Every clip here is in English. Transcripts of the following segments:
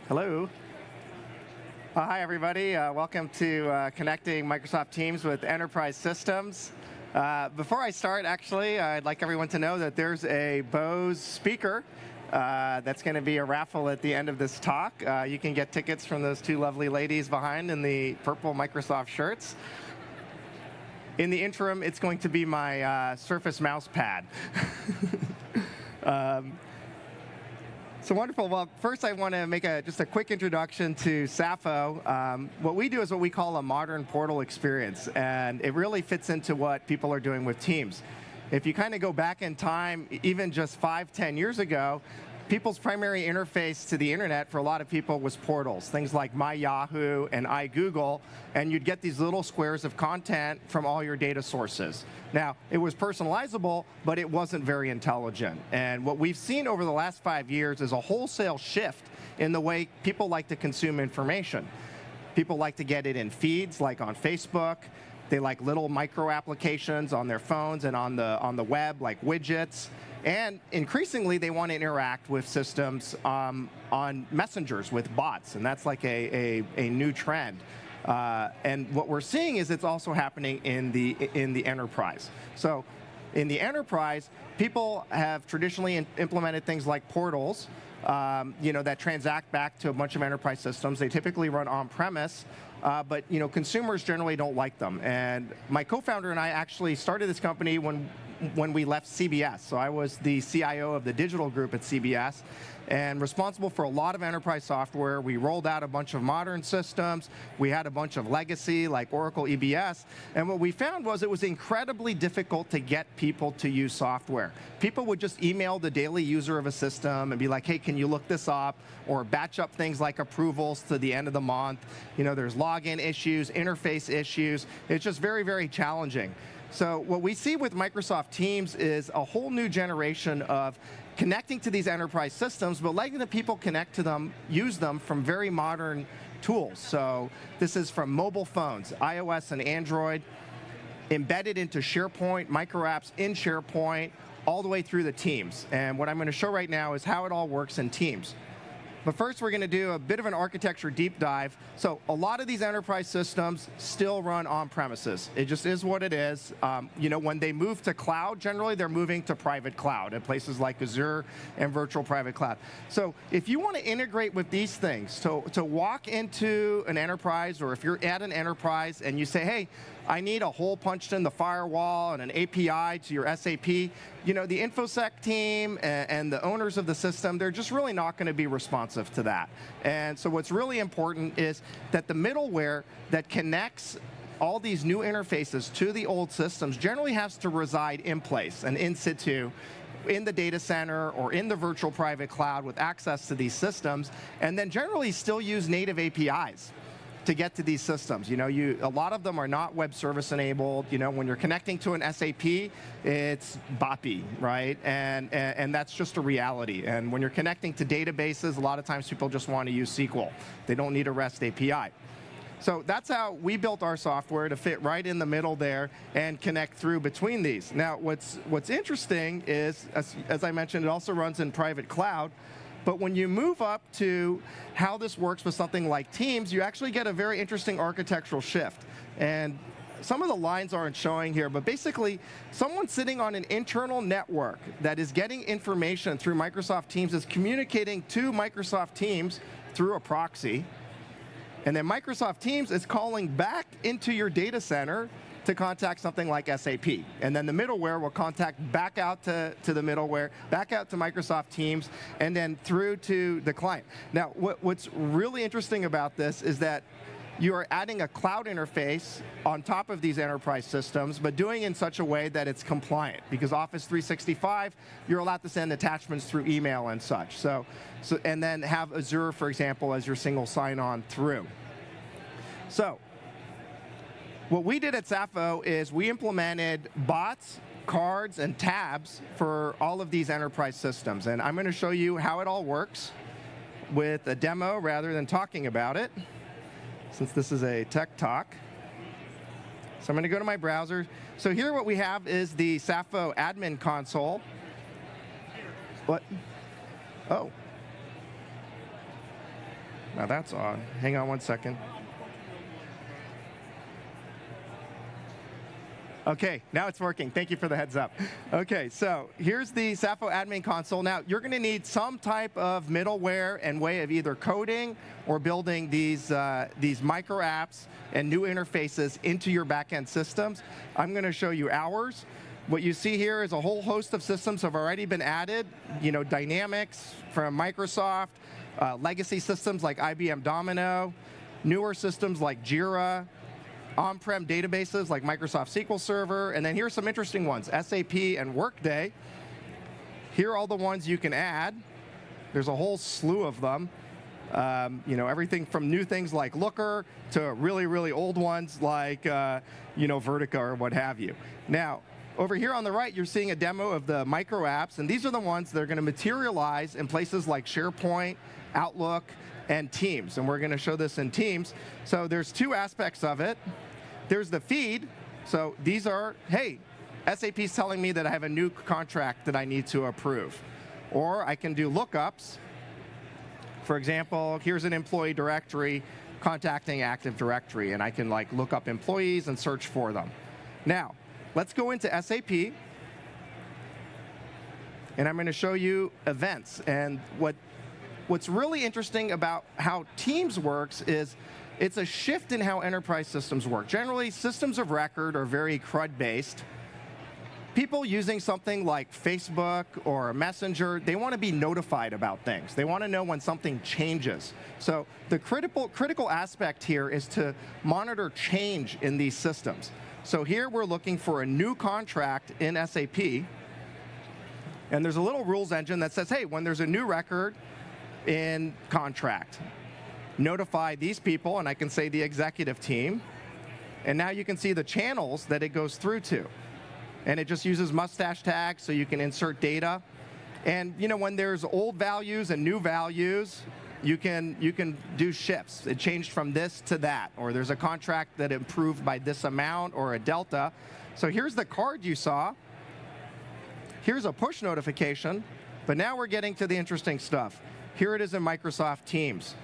Hello. Hi, everybody. Welcome to Connecting Microsoft Teams with Enterprise Systems. Before I start, actually, I'd like everyone to know that there's a Bose speaker that's going to be a raffle at the end of this talk. You can get tickets from those two lovely ladies behind in the purple Microsoft shirts. In the interim, it's going to be my Surface mouse pad. So wonderful. Well, first I want to make just a quick introduction to Sapho. What we do is what we call a modern portal experience, and it really fits into what people are doing with Teams. If you kind of go back in time, even just 5-10 years ago, people's primary interface to the internet for a lot of people was portals, things like My Yahoo and iGoogle, and you'd get these little squares of content from all your data sources. Now, it was personalizable, but it wasn't very intelligent. And what we've seen over the last 5 years is a wholesale shift in the way people like to consume information. People like to get it in feeds, like on Facebook. They like little micro applications on their phones and on the web, like widgets. And increasingly, they want to interact with systems on messengers with bots, and that's like a new trend. And what we're seeing is it's also happening in the enterprise. So in the enterprise, people have traditionally implemented things like portals, that transact back to a bunch of enterprise systems. They typically run on-premise, but consumers generally don't like them. And my co-founder and I actually started this company when we left CBS. So I was the CIO of the digital group at CBS and responsible for a lot of enterprise software. We rolled out a bunch of modern systems. We had a bunch of legacy, like Oracle EBS. And what we found was it was incredibly difficult to get people to use software. People would just email the daily user of a system and be like, hey, can you look this up? Or batch up things like approvals to the end of the month. There's login issues, interface issues. It's just very, very challenging. So what we see with Microsoft Teams is a whole new generation of connecting to these enterprise systems, but letting the people connect to them, use them from very modern tools. So this is from mobile phones, iOS and Android, embedded into SharePoint, micro apps in SharePoint, all the way through the Teams. And what I'm going to show right now is how it all works in Teams. But first, we're going to do a bit of an architecture deep dive. So a lot of these enterprise systems still run on-premises. It just is what it is. When they move to cloud, generally, they're moving to private cloud at places like Azure and virtual private cloud. So if you want to integrate with these things, to walk into an enterprise, or if you're at an enterprise and you say, hey, I need a hole punched in the firewall and an API to your SAP, the InfoSec team and the owners of the system, they're just really not going to be responsive to that. And so what's really important is that the middleware that connects all these new interfaces to the old systems generally has to reside in place and in situ in the data center or in the virtual private cloud with access to these systems, and then generally still use native APIs to get to these systems. A lot of them are not web service enabled. When you're connecting to an SAP, it's boppy, right? And that's just a reality. And when you're connecting to databases, a lot of times people just want to use SQL. They don't need a REST API. So that's how we built our software, to fit right in the middle there and connect through between these. Now, what's interesting is, as I mentioned, it also runs in private cloud. But when you move up to how this works with something like Teams, you actually get a very interesting architectural shift. And some of the lines aren't showing here, but basically, someone sitting on an internal network that is getting information through Microsoft Teams is communicating to Microsoft Teams through a proxy. And then Microsoft Teams is calling back into your data center to contact something like SAP. And then the middleware will contact back out to the middleware, back out to Microsoft Teams, and then through to the client. Now, what's really interesting about this is that you are adding a cloud interface on top of these enterprise systems, but doing it in such a way that it's compliant. Because Office 365, you're allowed to send attachments through email and such. And then have Azure, for example, as your single sign-on through. So what we did at Sapho is we implemented bots, cards, and tabs for all of these enterprise systems. And I'm going to show you how it all works with a demo rather than talking about it, since this is a tech talk. So I'm going to go to my browser. So here what we have is the Sapho admin console. What? Oh. Now that's odd. Hang on one second. Okay, now it's working. Thank you for the heads up. Okay, so here's the Sapho admin console. Now, you're going to need some type of middleware and way of either coding or building these micro apps and new interfaces into your backend systems. I'm going to show you ours. What you see here is a whole host of systems have already been added. You know, Dynamics from Microsoft, legacy systems like IBM Domino, newer systems like Jira, on-prem databases like Microsoft SQL Server, and then here's some interesting ones, SAP and Workday. Here are all the ones you can add. There's a whole slew of them. You know, everything from new things like Looker to really, really old ones like, you know, Vertica or what have you. Now, over here on the right, you're seeing a demo of the micro apps, and these are the ones that are going to materialize in places like SharePoint, Outlook, and Teams, and we're going to show this in Teams. So there's two aspects of it. There's the feed. So these are, hey, SAP's telling me that I have a new contract that I need to approve. Or I can do lookups. For example, here's an employee directory contacting Active Directory, and I can like look up employees and search for them. Now, let's go into SAP, and I'm going to show you events. And what's really interesting about how Teams works is it's a shift in how enterprise systems work. Generally, systems of record are very CRUD-based. People using something like Facebook or Messenger, they want to be notified about things. They want to know when something changes. So the critical aspect here is to monitor change in these systems. So here we're looking for a new contract in SAP. And there's a little rules engine that says, hey, when there's a new record in contract, notify these people, and I can say the executive team. And now you can see the channels that it goes through to. And it just uses mustache tags so you can insert data. And you know, when there's old values and new values, you can do shifts. It changed from this to that, or there's a contract that improved by this amount or a delta. So here's the card you saw. Here's a push notification, but now we're getting to the interesting stuff. Here it is in Microsoft Teams.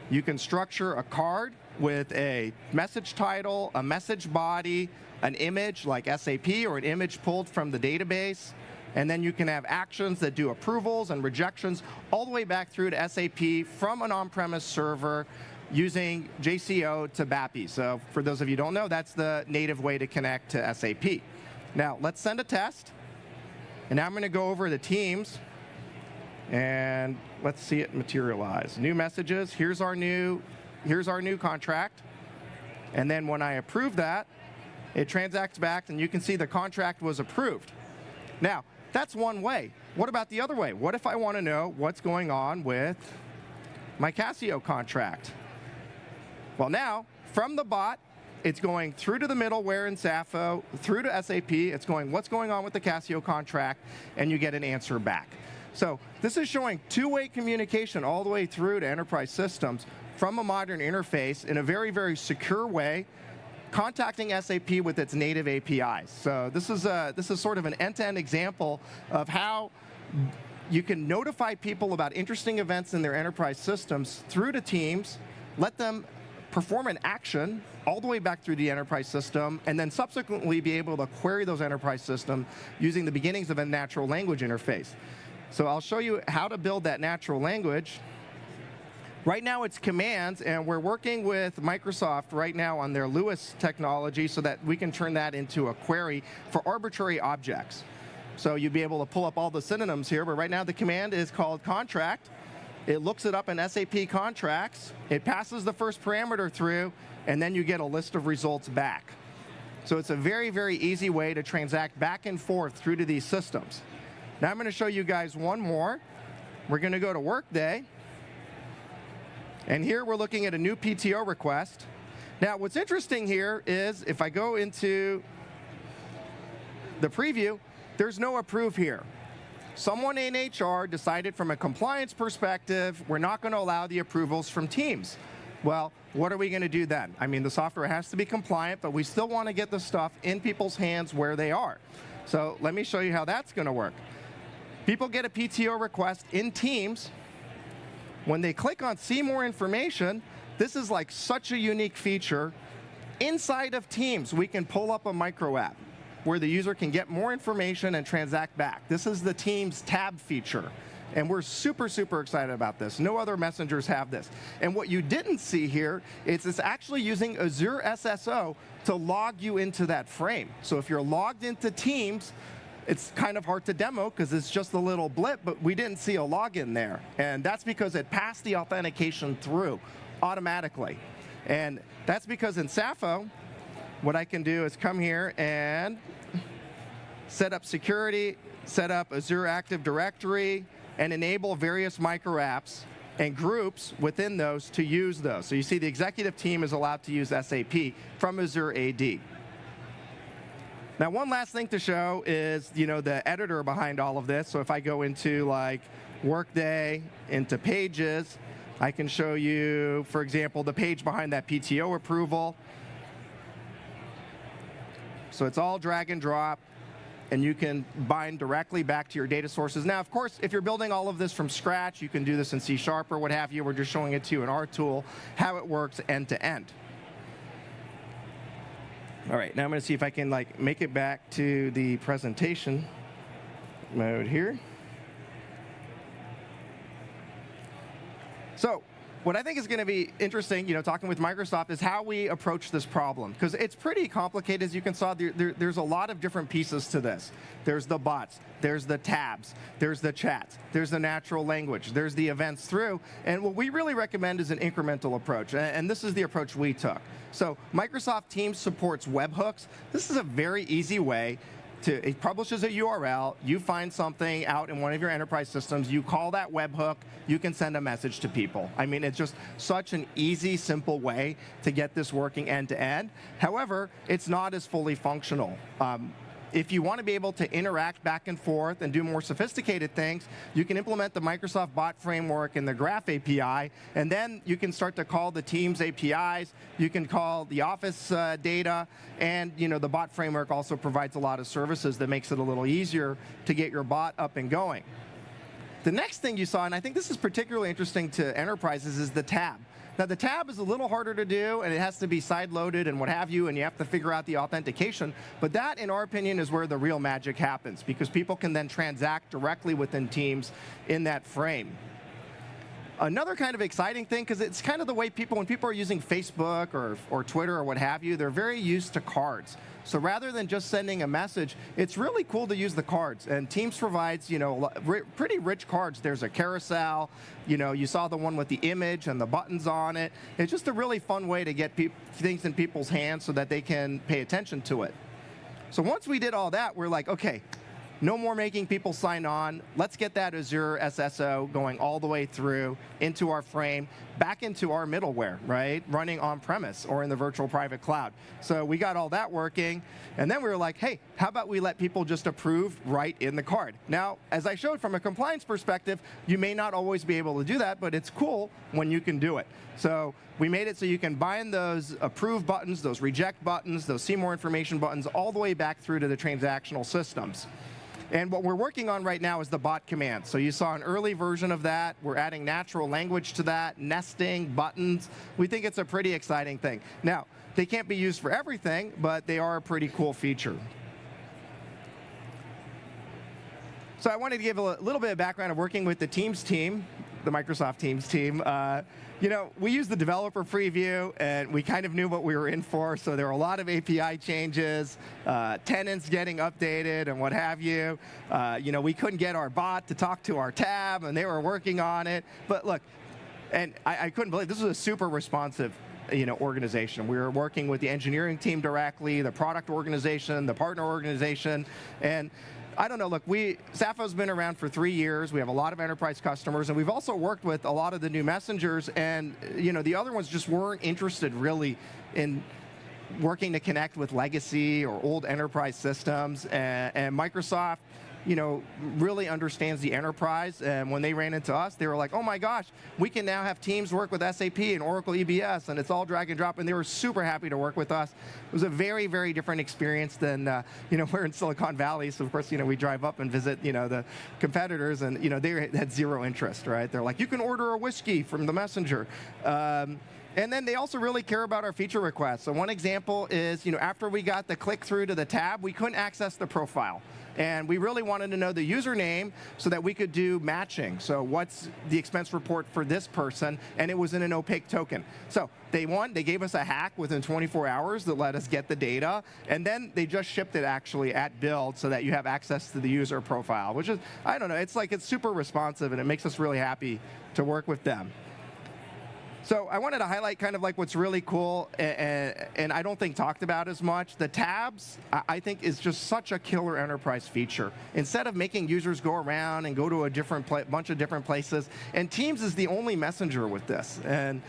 You can structure a card with a message title, a message body, an image like SAP, or an image pulled from the database. And then you can have actions that do approvals and rejections all the way back through to SAP from an on-premise server using JCO to BAPI. So for those of you who don't know, that's the native way to connect to SAP. Now, let's send a test. And now I'm going to go over the Teams. And let's see it materialize. New messages. Here's our new contract. And then when I approve that, it transacts back, and you can see the contract was approved. Now, that's one way. What about the other way? What if I want to know what's going on with my Casio contract? Well, now, from the bot, it's going through to the middleware in Sapho, through to SAP. It's going, what's going on with the Casio contract? And you get an answer back. So this is showing two-way communication all the way through to enterprise systems from a modern interface in a very, very secure way, contacting SAP with its native APIs. So this is sort of an end-to-end example of how you can notify people about interesting events in their enterprise systems through to Teams, let them perform an action all the way back through the enterprise system, and then subsequently be able to query those enterprise systems using the beginnings of a natural language interface. So I'll show you how to build that natural language. Right now it's commands, and we're working with Microsoft right now on their Lewis technology so that we can turn that into a query for arbitrary objects. So you'd be able to pull up all the synonyms here, but right now the command is called contract. It looks it up in SAP contracts. It passes the first parameter through, and then you get a list of results back. So it's a very, very easy way to transact back and forth through to these systems. Now I'm going to show you guys one more. We're going to go to Workday. And here we're looking at a new PTO request. Now what's interesting here is if I go into the preview, there's no approve here. Someone in HR decided from a compliance perspective, we're not going to allow the approvals from Teams. Well, what are we going to do then? I mean, the software has to be compliant, but we still want to get the stuff in people's hands where they are. So let me show you how that's going to work. People get a PTO request in Teams. When they click on see more information, this is like such a unique feature. Inside of Teams, we can pull up a micro app where the user can get more information and transact back. This is the Teams tab feature. And we're super, super excited about this. No other messengers have this. And what you didn't see here is it's actually using Azure SSO to log you into that frame. So if you're logged into Teams, it's kind of hard to demo because it's just a little blip, but we didn't see a login there. And that's because it passed the authentication through automatically. And that's because in Sapho, what I can do is come here and set up security, set up Azure Active Directory, and enable various micro apps and groups within those to use those. So you see the executive team is allowed to use SAP from Azure AD. Now, one last thing to show is, the editor behind all of this. So if I go into like Workday, into Pages, I can show you, for example, the page behind that PTO approval. So it's all drag and drop, and you can bind directly back to your data sources. Now, of course, if you're building all of this from scratch, you can do this in C# or what have you. We're just showing it to you in our tool, how it works end to end. All right, now I'm going to see if I can make it back to the presentation mode here. So what I think is going to be interesting, talking with Microsoft, is how we approach this problem. Because it's pretty complicated, as you can saw. There's a lot of different pieces to this. There's the bots, there's the tabs, there's the chats, there's the natural language, there's the events through. And what we really recommend is an incremental approach. And this is the approach we took. So Microsoft Teams supports webhooks. This is a very easy way it publishes a URL, you find something out in one of your enterprise systems, you call that webhook, you can send a message to people. I mean, it's just such an easy, simple way to get this working end to end. However, it's not as fully functional. If you want to be able to interact back and forth and do more sophisticated things, you can implement the Microsoft Bot Framework and the Graph API, and then you can start to call the Teams APIs, you can call the Office data, and the Bot Framework also provides a lot of services that makes it a little easier to get your bot up and going. The next thing you saw, and I think this is particularly interesting to enterprises, is the tab. Now, the tab is a little harder to do, and it has to be side-loaded and what have you, and you have to figure out the authentication. But that, in our opinion, is where the real magic happens, because people can then transact directly within Teams in that frame. Another kind of exciting thing, because it's kind of the way when people are using Facebook or Twitter or what have you, they're very used to cards. So rather than just sending a message, it's really cool to use the cards. And Teams provides, pretty rich cards. There's a carousel. You saw the one with the image and the buttons on it. It's just a really fun way to get things in people's hands so that they can pay attention to it. So once we did all that, we're like, OK, no more making people sign on. Let's get that Azure SSO going all the way through into our frame, back into our middleware, right? Running on-premise or in the virtual private cloud. So we got all that working. And then we were like, hey, how about we let people just approve right in the card? Now, as I showed from a compliance perspective, you may not always be able to do that, but it's cool when you can do it. So we made it so you can bind those approve buttons, those reject buttons, those see more information buttons, all the way back through to the transactional systems. And what we're working on right now is the bot command. So you saw an early version of that. We're adding natural language to that, nesting, buttons. We think it's a pretty exciting thing. Now, they can't be used for everything, but they are a pretty cool feature. So I wanted to give a little bit of background of working with the Teams team, the Microsoft Teams team. We used the developer preview, and we kind of knew what we were in for. So there were a lot of API changes, tenants getting updated, and what have you. We couldn't get our bot to talk to our tab, and they were working on it. But look, and I couldn't believe this was a super responsive organization. We were working with the engineering team directly, the product organization, the partner organization, and I don't know, look, Sapho's been around for 3 years. We have a lot of enterprise customers, and we've also worked with a lot of the new messengers, and the other ones just weren't interested really in working to connect with legacy or old enterprise systems. And Microsoft, really understands the enterprise. And when they ran into us, they were like, oh my gosh, we can now have teams work with SAP and Oracle EBS, and it's all drag and drop. And they were super happy to work with us. It was a very, very different experience than, we're in Silicon Valley. So of course, we drive up and visit, the competitors, and, they had zero interest, right? They're like, you can order a whiskey from the messenger. And then they also really care about our feature requests. So one example is, after we got the click through to the tab, we couldn't access the profile. And we really wanted to know the username so that we could do matching. So what's the expense report for this person? And it was in an opaque token. So they gave us a hack within 24 hours that let us get the data. And then they just shipped it actually at build so that you have access to the user profile, which is, I don't know, it's super responsive, and it makes us really happy to work with them. So I wanted to highlight kind of like what's really cool, and I don't think talked about as much. The tabs, I think, is just such a killer enterprise feature. Instead of making users go around and go to a bunch of different places, and Teams is the only messenger with this, and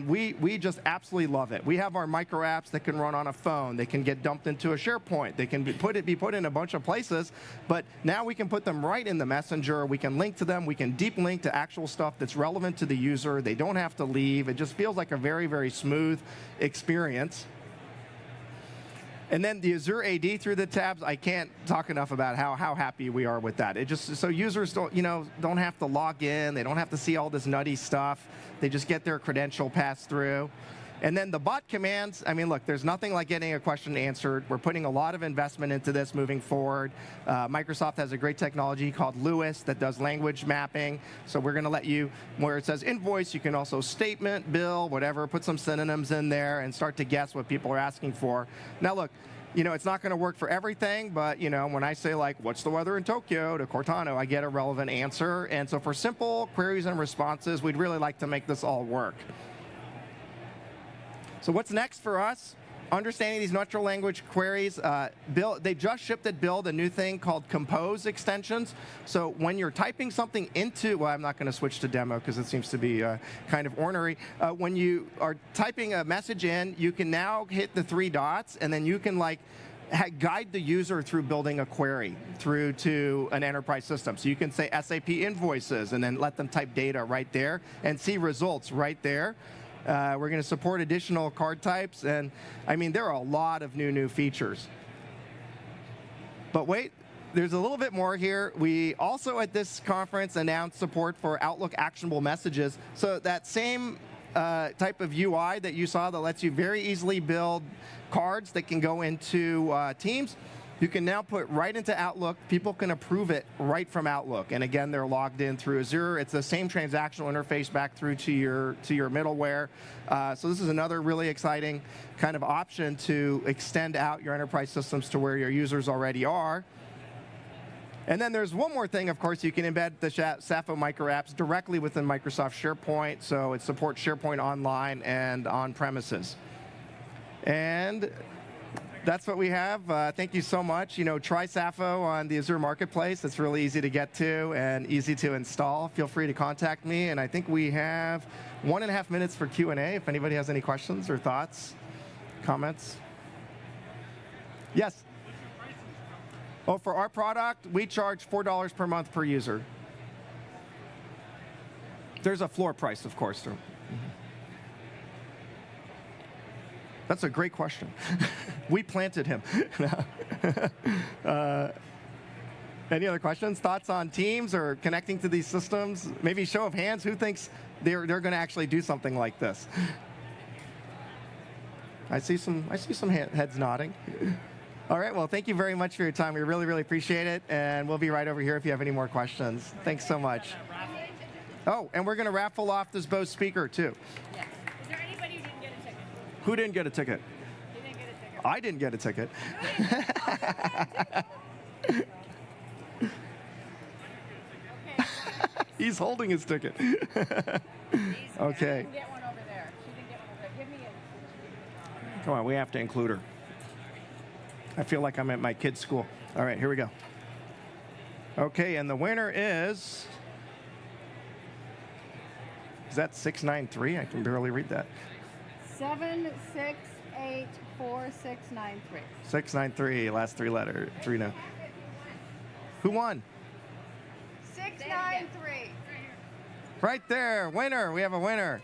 we just absolutely love it. We have our micro apps that can run on a phone. They can get dumped into a SharePoint. They can be put in a bunch of places, but now we can put them right in the messenger. We can link to them. We can deep link to actual stuff that's relevant to the user. They don't have to leave. It just feels like a very, very smooth experience. And then the Azure AD through the tabs, I can't talk enough about how happy we are with that. It just, so users don't have to log in. They don't have to see all this nutty stuff. They just get their credential passed through. And then the bot commands, I mean, look, there's nothing like getting a question answered. We're putting a lot of investment into this moving forward. Microsoft has a great technology called Lewis that does language mapping. So we're going to let you, where it says invoice, you can also statement, bill, whatever, put some synonyms in there and start to guess what people are asking for. Now, look, it's not going to work for everything, but when I say, like, what's the weather in Tokyo to Cortana, I get a relevant answer. And so for simple queries and responses, we'd really like to make this all work. So what's next for us? Understanding these natural language queries. They just shipped at Build a new thing called Compose extensions. So when you're typing something into, well, I'm not going to switch to demo because it seems to be kind of ornery. When you are typing a message in, you can now hit the 3 dots, and then you can guide the user through building a query through to an enterprise system. So you can say SAP invoices and then let them type data right there and see results right there. We're going to support additional card types, and I mean, there are a lot of new features. But wait, there's a little bit more here. We also at this conference announced support for Outlook actionable messages. So that same type of UI that you saw that lets you very easily build cards that can go into Teams, you can now put right into Outlook. People can approve it right from Outlook. And again, they're logged in through Azure. It's the same transactional interface back through to your middleware. So this is another really exciting kind of option to extend out your enterprise systems to where your users already are. And then there's one more thing, of course. You can embed the Sapho micro apps directly within Microsoft SharePoint. So it supports SharePoint Online and on-premises. And that's what we have. Thank you so much. Try Sapho on the Azure Marketplace. It's really easy to get to and easy to install. Feel free to contact me. And I think we have 1.5 minutes for Q&A if anybody has any questions or thoughts, comments. Yes? Oh, for our product, we charge $4 per month per user. There's a floor price, of course. That's a great question. We planted him. Any other questions, thoughts on Teams or connecting to these systems? Maybe show of hands, who thinks they're going to actually do something like this? I see some heads nodding. All right, well, thank you very much for your time. We really, really appreciate it, and we'll be right over here if you have any more questions. Thanks so much. Oh, and we're going to raffle off this Bose speaker, too. Yes. Is there anybody who didn't get a ticket? Who didn't get a ticket? You didn't get a ticket. I didn't get a ticket. He's holding his ticket. Okay. I didn't get one over there. She didn't get one over there. Give me a. Come on, we have to include her. I feel like I'm at my kid's school. All right, here we go. Okay, and the winner is that 693? I can barely read that. 7684693. 693, last 3 letters. 3 no. Who won? 693. Right there, winner. We have a winner.